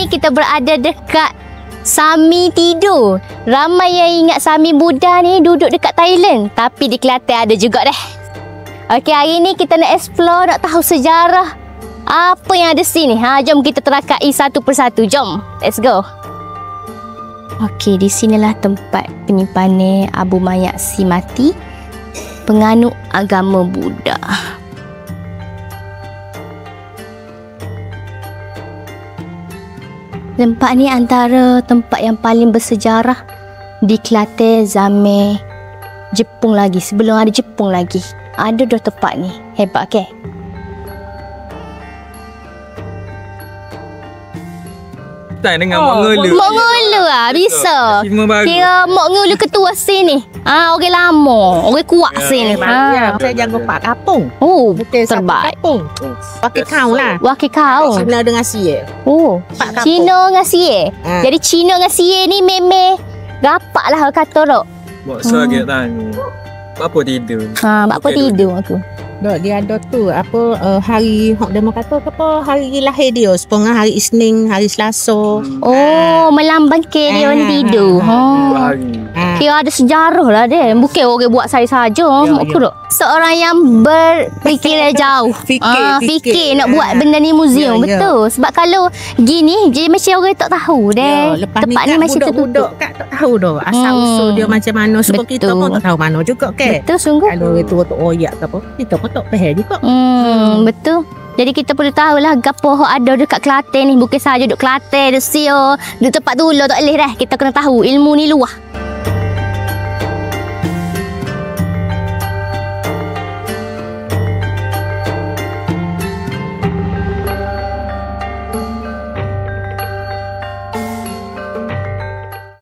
ni kita berada dekat Sami Tidur. Ramai yang ingat Sami Buddha ni duduk dekat Thailand. Tapi di Kelantan ada juga dah. Okey, hari ni kita nak explore, nak tahu sejarah apa yang ada sini. Jom kita terakai satu persatu. Jom, let's go. Okey, di sinilah tempat penyimpanan abu mayat si mati penganut agama Buddha. Tempat ni antara tempat yang paling bersejarah di Kelantan zaman Jepun lagi. Sebelum ada Jepun lagi. Ada dua tempat ni. Hebat ke? Tak dengan Mok Ngulu. Mok Ngulu lah, bisa. Kira Mok Ngulu ketua sini. Orang lama, orang kuat sini. Saya jaga Pak Kapung. Oh, Bukan terbaik. Kapung. Wakil kau lah. Wakil kau. Cina dengan Sia. Oh, Pak Kapung. Cina dengan Sie. Jadi Cina dengan Sie ni memang rapat lah orang kata dok. Buat sakit tanya. Apa tidur? Apa tidur aku. Dok, dia ada tu hari hok demo kata apa hari lahir dia sepengah hari Isnin, hari Selasa. Oh, melambangkan dia orang tidur. Kira ada sejarah lah dia. Bukan orang buat saya saja. Aku dok. Seorang yang berfikiran jauh. Fikir nak buat benda ni museum. Betul. Sebab kalau gini jadi macam orang tak tahu deh. Tempat ni macam tertutup. Tak tahu dah asal usul dia macam mana. Sebab kita pun tak tahu mana juga ke. Betul sungguh. Kalau itu tu oyak ke apa, kita pun tak faham juga. Betul. Jadi kita perlu tahulah gapo hok ada dekat Kelantan ni. Bukan saja duduk Kelantan, duduk Sio, duduk tempat dulu tak boleh dah. Kita kena tahu ilmu ni luah.